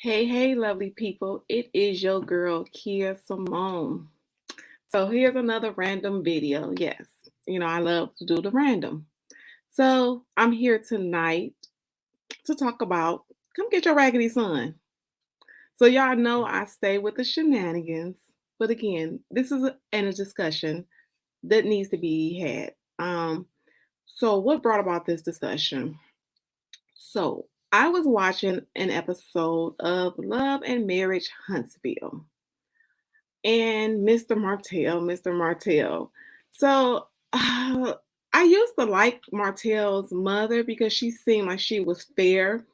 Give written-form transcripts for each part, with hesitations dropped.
Hey, lovely people. It is your girl, Kia Simone. So here's another random video. Yes, I love to do the random. So I'm here tonight to talk about come get your raggedy son. So y'all know I stay with the shenanigans. But again, this is a discussion that needs to be had. So what brought about this discussion? So I was watching an episode of Love and Marriage Huntsville and Mr. Martell. So I used to like Martell's mother because she seemed like she was fair.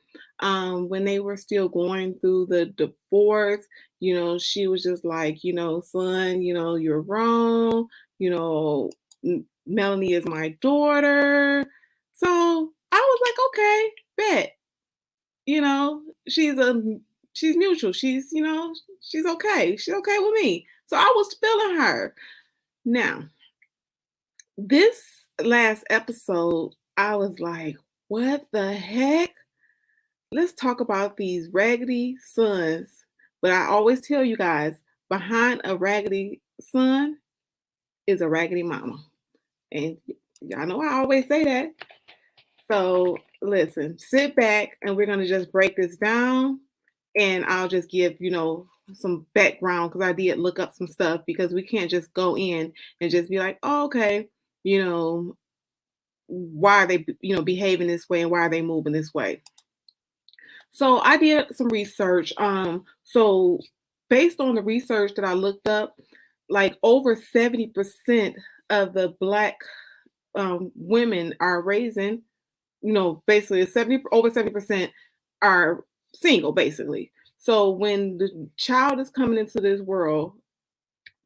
When they were still going through the divorce, she was just like, son, you're wrong. Melanie is my daughter. So I was like, okay, bet. You know, she's a she's neutral. She's okay. She's okay with me. So I was feeling her. Now, this last episode, I was like, what the heck? Let's talk about these raggedy sons. But I always tell you guys, behind a raggedy son is a raggedy mama. And y'all know I always say that. So listen, sit back and we're gonna just break this down and I'll just give, some background because I did look up some stuff because we can't just go in and just be like, oh, okay, you know, why are they, behaving this way and why are they moving this way? So I did some research. So based on the research that I looked up, like over 70% of the black women are raising, basically over 70% are single, basically. So when the child is coming into this world,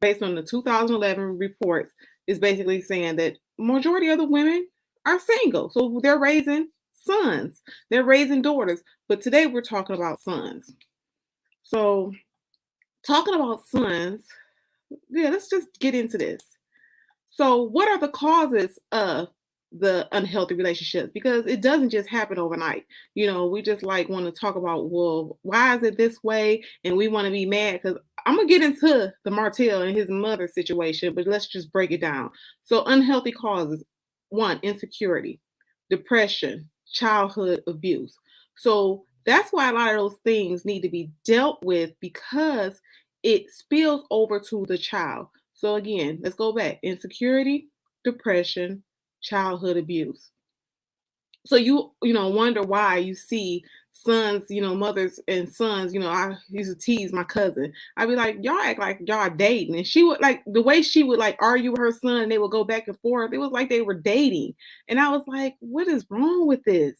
based on the 2011 reports, is basically saying that majority of the women are single. So they're raising sons, they're raising daughters. But today we're talking about sons. So talking about sons, yeah, let's just get into this. So what are the causes of the unhealthy relationships? Because it doesn't just happen overnight. We just like want to talk about, well, why is it this way? And we want to be mad because I'm gonna get into the Martell and his mother situation, but let's just break it down. So unhealthy causes: one, insecurity, depression, childhood abuse. So that's why a lot of those things need to be dealt with because it spills over to the child. So again, let's go back. Insecurity, depression, childhood abuse. So you wonder why you see sons, mothers and sons, I used to tease my cousin. I'd be like, y'all act like y'all dating. And she would like the way she would like argue with her son and they would go back and forth. It was like they were dating. And I was like, what is wrong with this?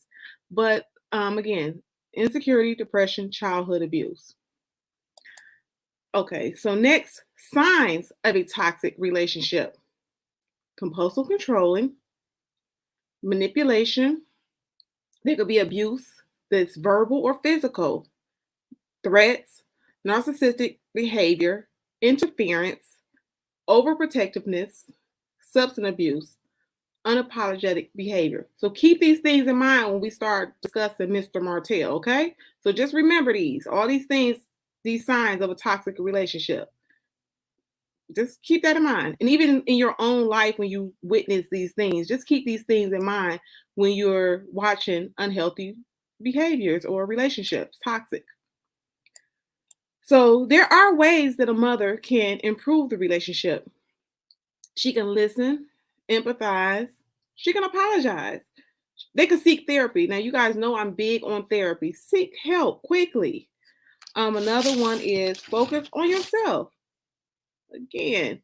But again, insecurity, depression, childhood abuse. Okay, so next, signs of a toxic relationship: compulsive controlling, manipulation. There could be abuse that's verbal or physical, threats, narcissistic behavior, interference, overprotectiveness, substance abuse, unapologetic behavior. So keep these things in mind when we start discussing Mr. Martell, okay? So just remember all these things, these signs of a toxic relationship. Just keep that in mind. And even in your own life, when you witness these things, just keep these things in mind when you're watching unhealthy behaviors or relationships, toxic. So there are ways that a mother can improve the relationship. She can listen, empathize, she can apologize. They can seek therapy. Now, you guys know I'm big on therapy. Seek help quickly. Another one is focus on yourself. Again,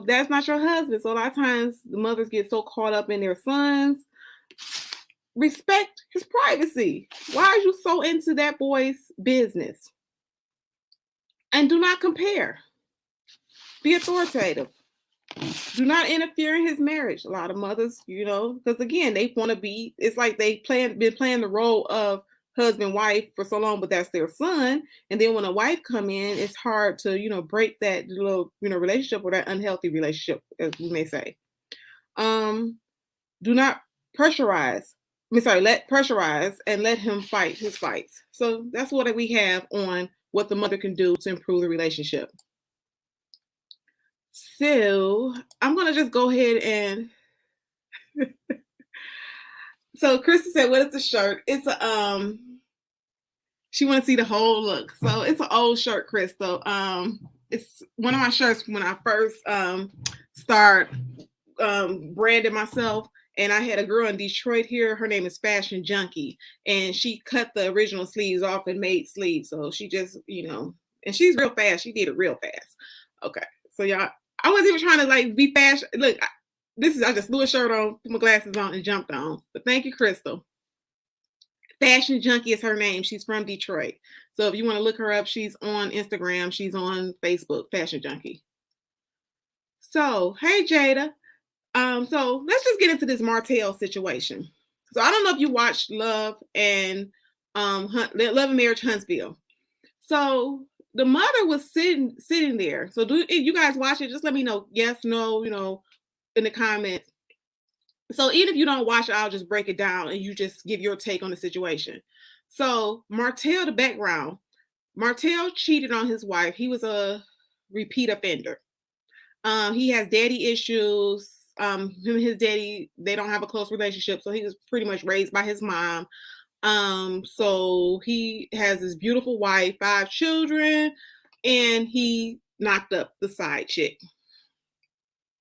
that's not your husband. So a lot of times the mothers get so caught up in their sons. Respect his privacy. Why are you so into that boy's business? And do not compare. Be authoritative. Do not interfere in his marriage. A lot of mothers, because again, they want to be, it's like they've been playing the role of husband, wife for so long, but that's their son. And then when a wife come in, it's hard to, break that little, relationship or that unhealthy relationship, as we may say. Do not pressurize. let pressurize and let him fight his fights. So that's what we have on what the mother can do to improve the relationship. So I'm gonna just go ahead and so Krista said, what is the shirt? It's a she wanna see the whole look. So it's an old shirt, Crystal. It's one of my shirts when I first start branding myself. And I had a girl in Detroit here. Her name is Fashion Junkie, and she cut the original sleeves off and made sleeves. So she just, and she's real fast. She did it real fast. Okay, so y'all, I wasn't even trying to like be fashion. Look, I just threw a shirt on, put my glasses on, and jumped on. But thank you, Crystal. Fashion Junkie is her name. She's from Detroit. So if you want to look her up, she's on Instagram. She's on Facebook, Fashion Junkie. So, hey, Jada. So let's just get into this Martell situation. So I don't know if you watched Love and Marriage Huntsville. So the mother was sitting there. So do if you guys watch it, just let me know yes, no, in the comments. So even if you don't watch it, I'll just break it down and you just give your take on the situation. So Martell, the background, Martell cheated on his wife. He was a repeat offender. He has daddy issues. Him and his daddy, they don't have a close relationship, so he was pretty much raised by his mom. So he has his beautiful wife, 5 children, and he knocked up the side chick.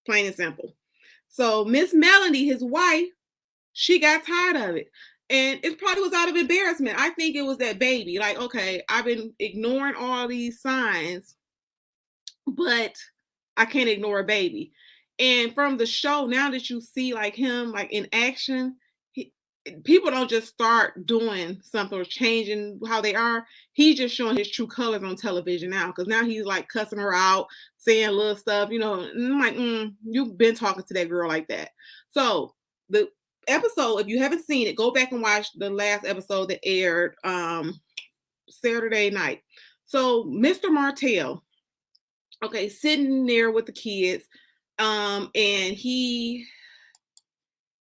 Plain and simple. So Miss Melanie, his wife, she got tired of it. And it probably was out of embarrassment. I think it was that baby. Like, okay, I've been ignoring all these signs, but I can't ignore a baby. And from the show, now that you see like him like in action, people don't just start doing something or changing how they are. He's just showing his true colors on television now, because now he's like cussing her out, saying little stuff, and I'm like, you've been talking to that girl like that. So the episode, if you haven't seen it, go back and watch the last episode that aired Saturday night. So Mr. Martell, okay, sitting there with the kids, and he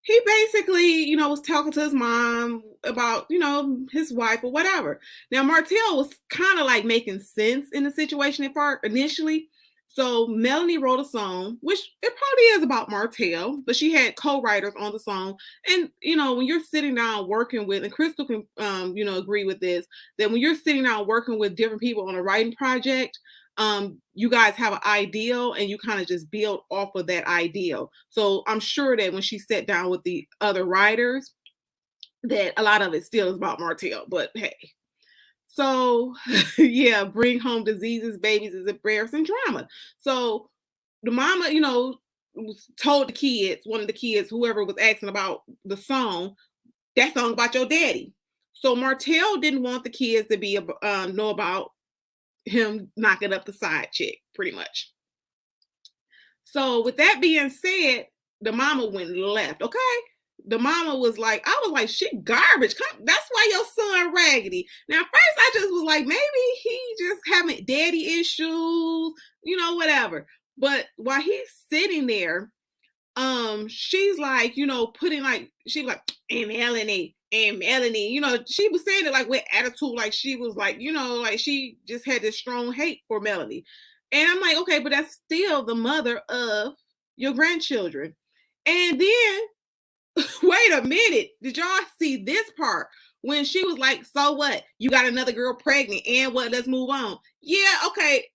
basically, was talking to his mom about, his wife or whatever. Now, Martell was kind of like making sense in the situation at first initially. So Melanie wrote a song, which it probably is about Martell, but she had co-writers on the song. And, when you're sitting down working with, and Crystal can, agree with this, that when you're sitting down working with different people on a writing project, you guys have an ideal and you kind of just build off of that ideal. So I'm sure that when she sat down with the other writers, that a lot of it still is about Martell, but hey. So yeah, bring home diseases, babies is embarrassing drama. So the mama, told the kids, one of the kids, whoever was asking about the song, that song about your daddy. So Martell didn't want the kids to be know about him knocking up the side chick, pretty much. So with that being said, the mama went left. Okay. The mama was like, I was like, shit, garbage. That's why your son Raggedy. Now, first I just was like, maybe he just having daddy issues, whatever. But while he's sitting there, she's like, putting like, she was like, and Melanie, she was saying it like with attitude, like she was like, like she just had this strong hate for Melanie. And I'm like, okay, but that's still the mother of your grandchildren. And then wait a minute, did y'all see this part when she was like, so what, you got another girl pregnant and what, let's move on. Yeah, okay,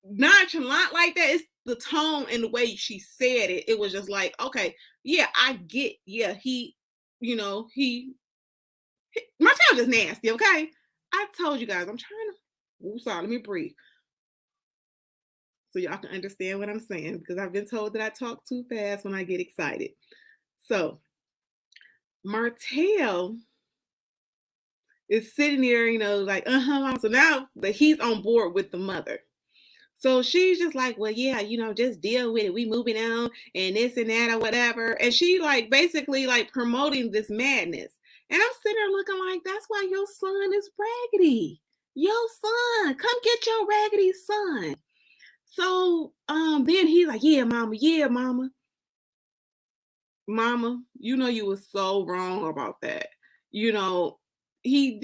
nonchalant like that. It's the tone and the way she said it. It was just like, okay, yeah, I get, yeah, Martell just nasty. Okay, I told you guys, I'm trying to, sorry, let me breathe so y'all can understand what I'm saying, because I've been told that I talk too fast when I get excited. So Martell is sitting there, like, so now that he's on board with the mother. So she's just like, well, yeah, just deal with it. We moving on and this and that or whatever. And she like basically like promoting this madness. And I'm sitting there looking like, that's why your son is Raggedy. Your son, come get your Raggedy son. So then he's like, yeah, mama. Mama, you were so wrong about that. you know, you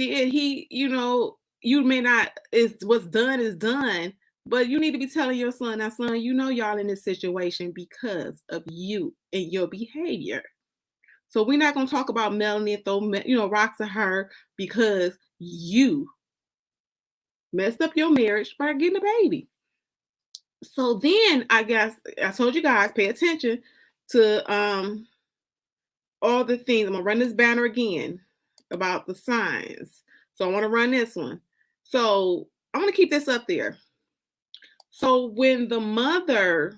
may not, is what's done is done, but you need to be telling your son, now, son, y'all in this situation because of you and your behavior. So we're not gonna talk about Melanie and throw rocks at her because you messed up your marriage by getting a baby. So then I guess I told you guys, pay attention to all the things. I'm gonna run this banner again about the signs. So I want to run this one. So I'm gonna keep this up there. So when the mother,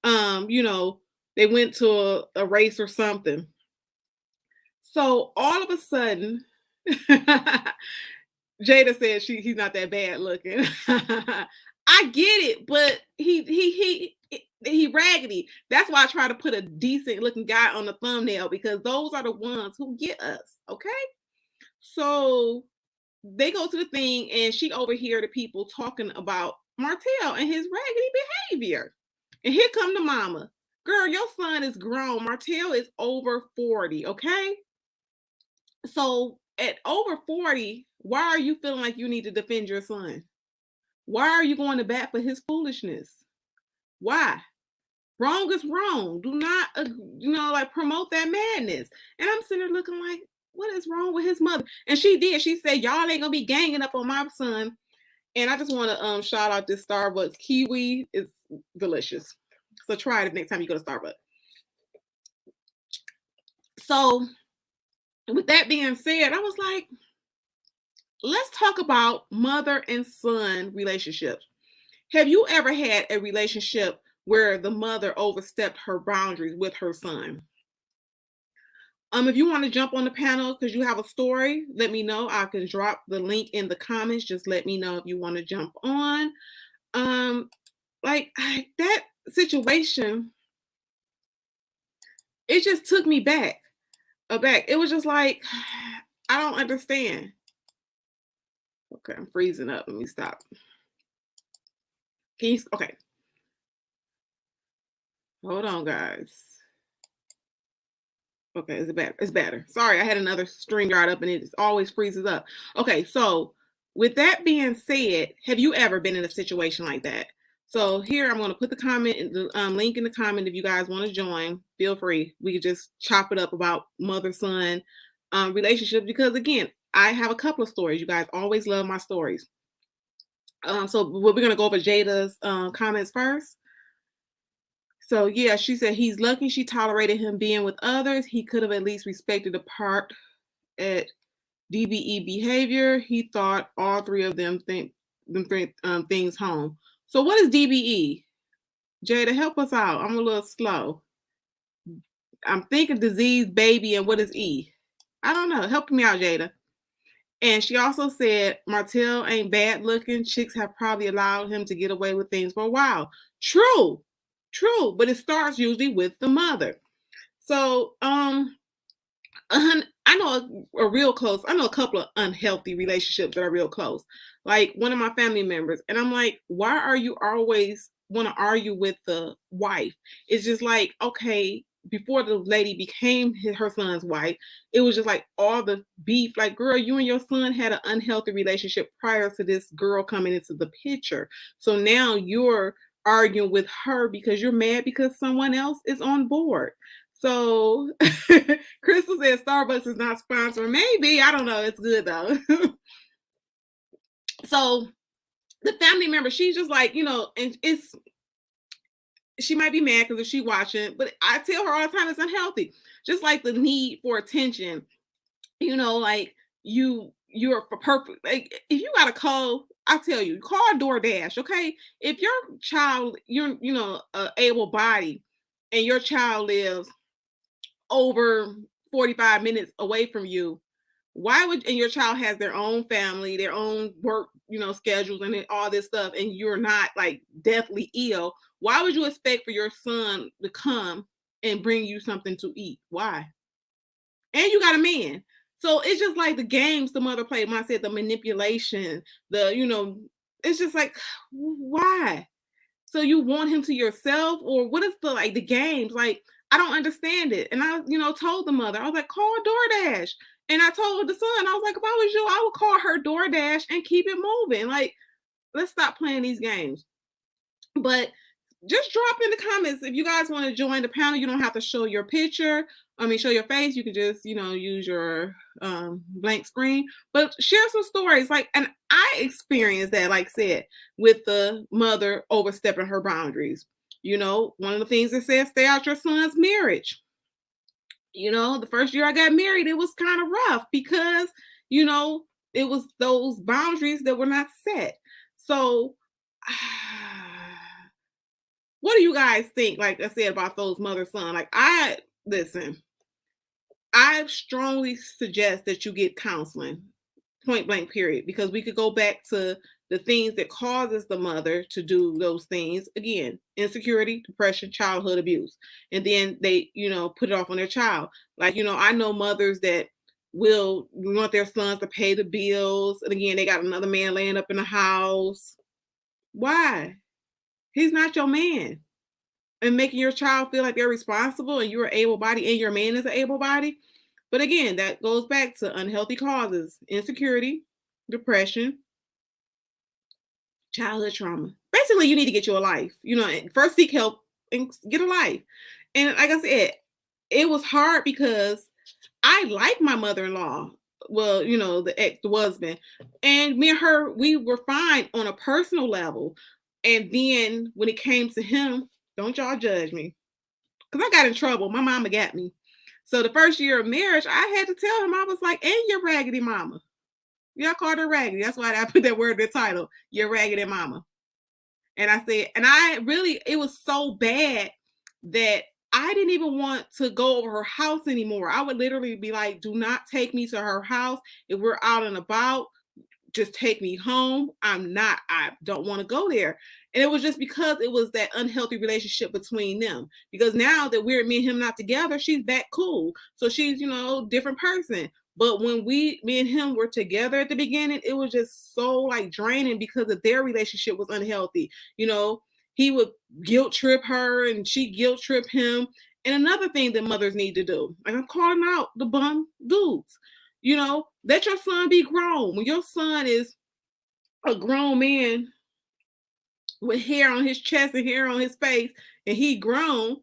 they went to a race or something. So all of a sudden, Jada said he's not that bad looking. I get it, but he raggedy. That's why I try to put a decent looking guy on the thumbnail, because those are the ones who get us. Okay. So they go to the thing and she overhear the people talking about Martell and his raggedy behavior. And here come the mama. Girl, your son is grown. Martell is over 40. Okay. So at over 40, why are you feeling like you need to defend your son? Why are you going to bat for his foolishness? Why? Wrong is wrong. Do not, promote that madness. And I'm sitting there looking like, what is wrong with his mother? And she did. She said, y'all ain't gonna be ganging up on my son. And I just want to shout out this Starbucks kiwi. It's delicious. So try it next time you go to Starbucks. So with that being said, I was like, let's talk about mother and son relationships. Have you ever had a relationship where the mother overstepped her boundaries with her son? If you want to jump on the panel because you have a story, let me know. I can drop the link in the comments. Just let me know if you want to jump on. That situation, it just took me aback. It was just like, I don't understand. Okay, I'm freezing up. Let me stop. Okay. Hold on, guys. Okay, it's better. Sorry, I had another string guard up and it always freezes up. Okay, so with that being said, have you ever been in a situation like that? So here I'm going to put the link in the comment if you guys want to join. Feel free. We could just chop it up about mother-son relationships, because again, I have a couple of stories. You guys always love my stories. So we're going to go over Jada's comments first. So yeah, she said he's lucky she tolerated him being with others. He could have at least respected the part at DBE behavior. He thought all three of them things home. So what is DBE? Jada, help us out. I'm a little slow. I'm thinking disease, baby, and what is E? I don't know. Help me out, Jada. And she also said Martell ain't bad looking. Chicks have probably allowed him to get away with things for a while. True, but it starts usually with the mother. So I know I know a couple of unhealthy relationships that are real close. Like one of my family members, and I'm like, why are you always want to argue with the wife? It's just like, okay, before the lady became her son's wife, it was just like all the beef. Like, girl, you and your son had an unhealthy relationship prior to this girl coming into the picture. So now you're arguing with her because you're mad because someone else is on board. So Crystal says Starbucks is not sponsored. Maybe, I don't know. It's good though. So the family member, she's just like, and she might be mad because if she watching, but I tell her all the time it's unhealthy. Just like the need for attention, like you're for perfect. Like if you got a call, I tell you, call DoorDash, okay? If your child, you're able body, and your child lives over 45 minutes away from you, and your child has their own family, their own work, schedules and all this stuff, and you're not like deathly ill, why would you expect for your son to come and bring you something to eat? Why? And you got a man. So it's just like the games the mother played. When I said the manipulation, it's just like, why? So you want him to yourself, or what is the games? Like, I don't understand it. And I, told the mother, I was like, call DoorDash. And I told the son, I was like, if I was you, I would call her DoorDash and keep it moving. Like, let's stop playing these games. But just drop in the comments if you guys want to join the panel. You don't have to show your picture. I mean, show your face. You can just, use your blank screen. But share some stories. Like, and I experienced that, like I said, with the mother overstepping her boundaries. One of the things that says stay out your son's marriage. The first year I got married, it was kind of rough because, it was those boundaries that were not set. So, what do you guys think? Like I said about those mother son, like listen, I strongly suggest that you get counseling, point blank period, because we could go back to the things that causes the mother to do those things. Again, insecurity, depression, childhood abuse. And then they, put it off on their child. Like, I know mothers that will want their sons to pay the bills. And again, they got another man laying up in the house. Why? He's not your man. And making your child feel like they're responsible and you're able body and your man is an able body. But again, that goes back to unhealthy causes, insecurity, depression, childhood trauma. Basically, you need to get you a life. First seek help and get a life. And like I said, it was hard because I like my mother-in-law. Well, the ex-husband. And me and her, we were fine on a personal level. And then when it came to him, don't y'all judge me. Because I got in trouble. My mama got me. So the first year of marriage, I had to tell him, I was like, and your raggedy mama. Y'all called her raggedy. That's why I put that word in the title, your raggedy mama. And I said, and it was so bad that I didn't even want to go over her house anymore. I would literally be like, do not take me to her house. If we're out and about, just take me home. I don't want to go there. And it was just because it was that unhealthy relationship between them. Because now that me and him not together, she's back cool. So she's, different person. But when me and him were together at the beginning, it was just so like draining because of their relationship was unhealthy. He would guilt trip her and she guilt trip him. And another thing that mothers need to do, like I'm calling out the bum dudes, let your son be grown. When your son is a grown man with hair on his chest and hair on his face and he grown,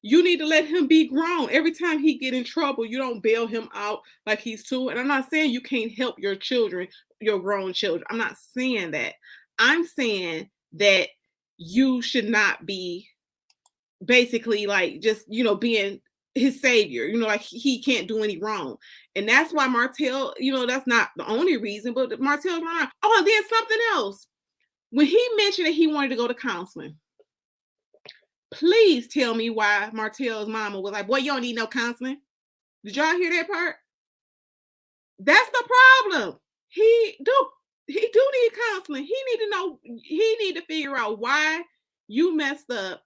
you need to let him be grown. Every time he get in trouble, you don't bail him out like he's two. And I'm not saying you can't help your children, your grown children. I'm not saying that. I'm saying that you should not be basically like just, being his savior, like he can't do any wrong. And that's why Martell, that's not the only reason, but Martell's wrong. Oh, and then something else. When he mentioned that he wanted to go to counseling, please tell me why Martell's mama was like, boy, you don't need no counseling. Did y'all hear that part? That's the problem. He do need counseling. He need to figure out why you messed up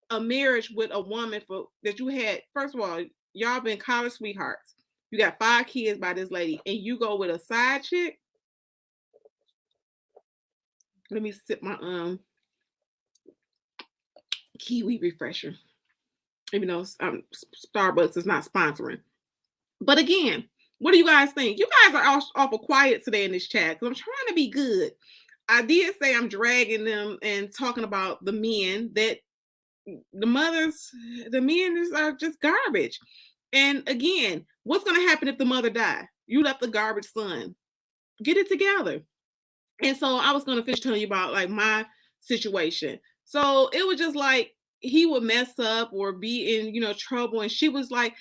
a marriage with a woman that you had. First of all, y'all been college sweethearts. You got 5 kids by this lady, and you go with a side chick. Let me sip my kiwi refresher. Even though Starbucks is not sponsoring. But again, what do you guys think? You guys are awful quiet today in this chat because I'm trying to be good. I did say I'm dragging them and talking about the men that the men are just garbage. And again, what's going to happen if the mother die? You left the garbage son. Get it together. And so I was going to finish telling you about like my situation. So it was just like he would mess up or be in, trouble. And she was like,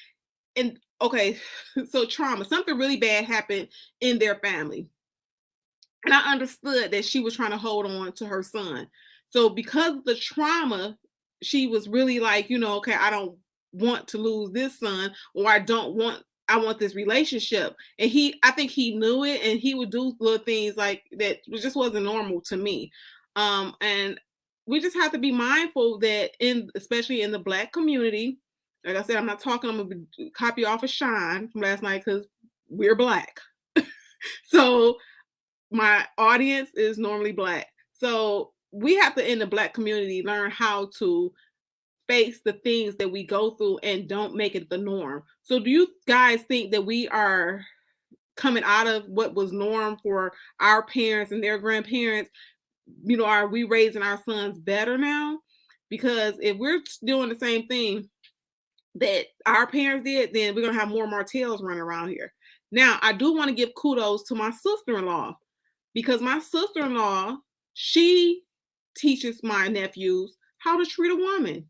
and okay, so trauma, something really bad happened in their family. And I understood that she was trying to hold on to her son. So because of the trauma, she was really like, okay, I don't want to lose this son, or I want this relationship. And I think he knew it, and he would do little things like that just wasn't normal to me. And we just have to be mindful that especially in the Black community, like I said, I'm gonna copy off of Sean from last night because we're Black. So my audience is normally Black. So we have to, in the Black community, learn how to face the things that we go through and don't make it the norm. So do you guys think that we are coming out of what was norm for our parents and their grandparents? Are we raising our sons better now? Because if we're doing the same thing that our parents did, then we're gonna have more Martells running around here. Now, I do want to give kudos to my sister-in-law, because my sister-in-law, she teaches my nephews how to treat a woman.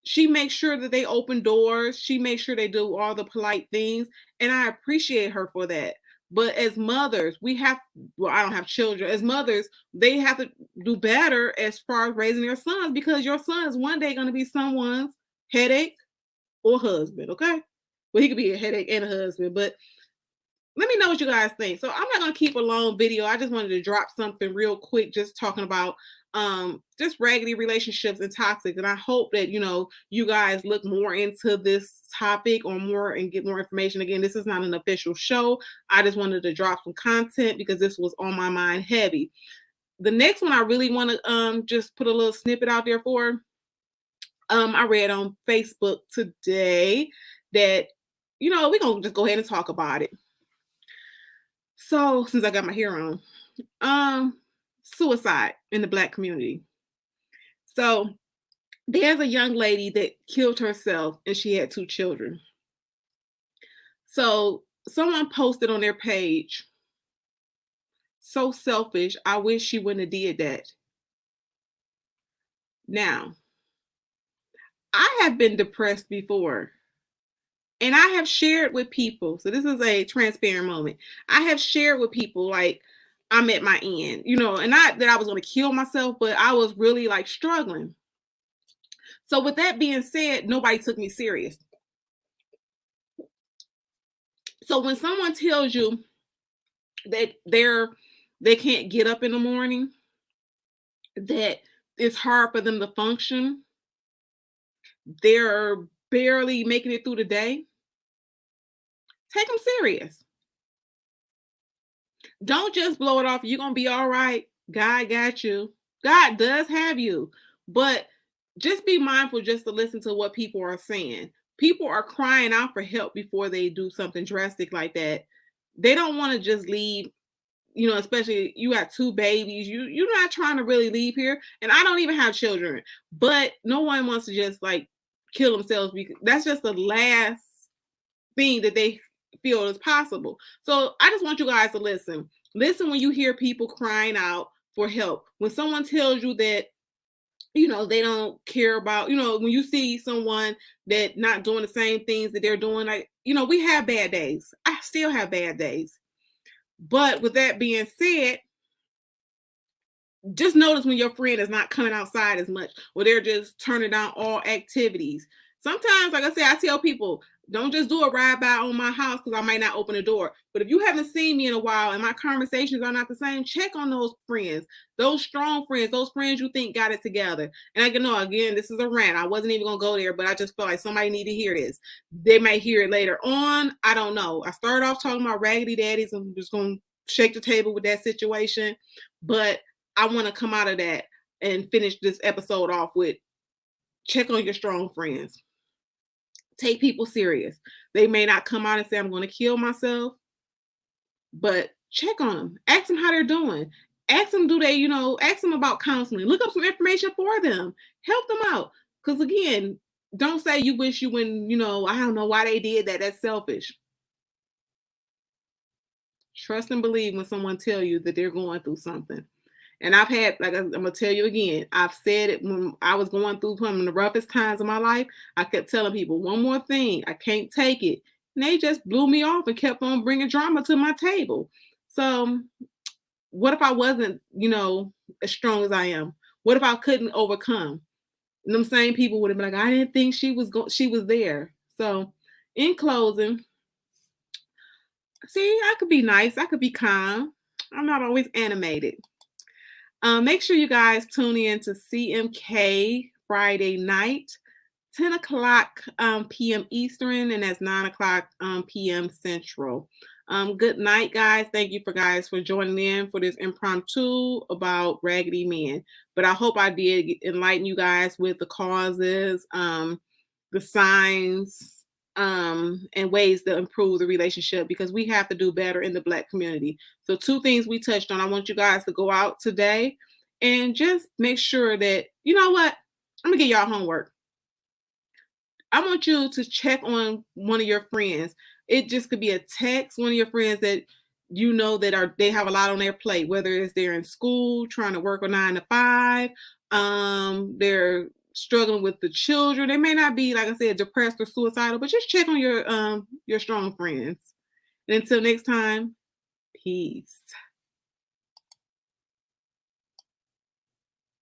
She makes sure that they open doors. She makes sure they do all the polite things. And I appreciate her for that. But as mothers, well, I don't have children. As mothers, they have to do better as far as raising their sons, because your son is one day going to be someone's headache or husband. Okay. Well, he could be a headache and a husband, but let me know what you guys think. So I'm not going to keep a long video. I just wanted to drop something real quick, just talking about just raggedy relationships and toxic. And I hope that, you guys look more into this topic or more and get more information. Again, this is not an official show. I just wanted to drop some content because this was on my mind heavy. The next one I really want to just put a little snippet out there for. I read on Facebook today that, we're going to just go ahead and talk about it. So, since I got my hair on, suicide in the Black community. So, there's a young lady that killed herself and she had 2 children. So, someone posted on their page, "So selfish, I wish she wouldn't have did that." Now, I have been depressed before. And I have shared with people, so this is a transparent moment. I have shared with people like I'm at my end, and not that I was going to kill myself, but I was really like struggling. So with that being said, nobody took me serious. So when someone tells you that they can't get up in the morning, that it's hard for them to function, they're barely making it through the day, take them serious. Don't just blow it off. You're going to be all right. God got you. God does have you. But just be mindful just to listen to what people are saying. People are crying out for help before they do something drastic like that. They don't want to just leave, especially you got 2 babies. You're not trying to really leave here. And I don't even have children. But no one wants to just like kill themselves, because that's just the last thing that they feel is possible. So I just want you guys to listen. Listen when you hear people crying out for help. When someone tells you that, they don't care about, when you see someone that not doing the same things that they're doing, like, we have bad days. I still have bad days. But with that being said, just notice when your friend is not coming outside as much, or they're just turning down all activities. Sometimes, like I said, I tell people, don't just do a ride by on my house because I might not open the door. But if you haven't seen me in a while and my conversations are not the same, check on those friends, those strong friends, those friends you think got it together. And I can know, again, this is a rant. I wasn't even going to go there, but I just feel like somebody need to hear this. They might hear it later on. I don't know. I started off talking about raggedy daddies. I'm just going to shake the table with that situation. But I want to come out of that and finish this episode off with check on your strong friends. Take people serious. They may not come out and say, "I'm going to kill myself," but check on them. Ask them how they're doing. Ask them, ask them about counseling. Look up some information for them. Help them out. Because again, don't say you wish you wouldn't, I don't know why they did that. That's selfish. Trust and believe when someone tell you that they're going through something. And I've had, like I'm going to tell you again, I've said it when I was going through some of the roughest times of my life. I kept telling people, one more thing, I can't take it. And they just blew me off and kept on bringing drama to my table. So what if I wasn't, as strong as I am? What if I couldn't overcome? And them same people would have been like, I didn't think she was there. So in closing, see, I could be nice. I could be calm. I'm not always animated. Make sure you guys tune in to CMK Friday night, 10 o'clock p.m. Eastern, and that's 9 o'clock p.m. Central. Good night, guys. Thank you for guys for joining in for this impromptu about Raggedy Men. But I hope I did enlighten you guys with the causes, the signs, and ways to improve the relationship because we have to do better in the Black community. So, two things we touched on. I want you guys to go out today and just make sure that, you know what? I'm gonna get y'all homework. I want you to check on one of your friends. It just could be a text, one of your friends that you know that are they have a lot on their plate, whether it's they're in school trying to work a 9 to 5, they're struggling with the children. They may not be, like I said, depressed or suicidal, but just check on your strong friends. And until next time, peace.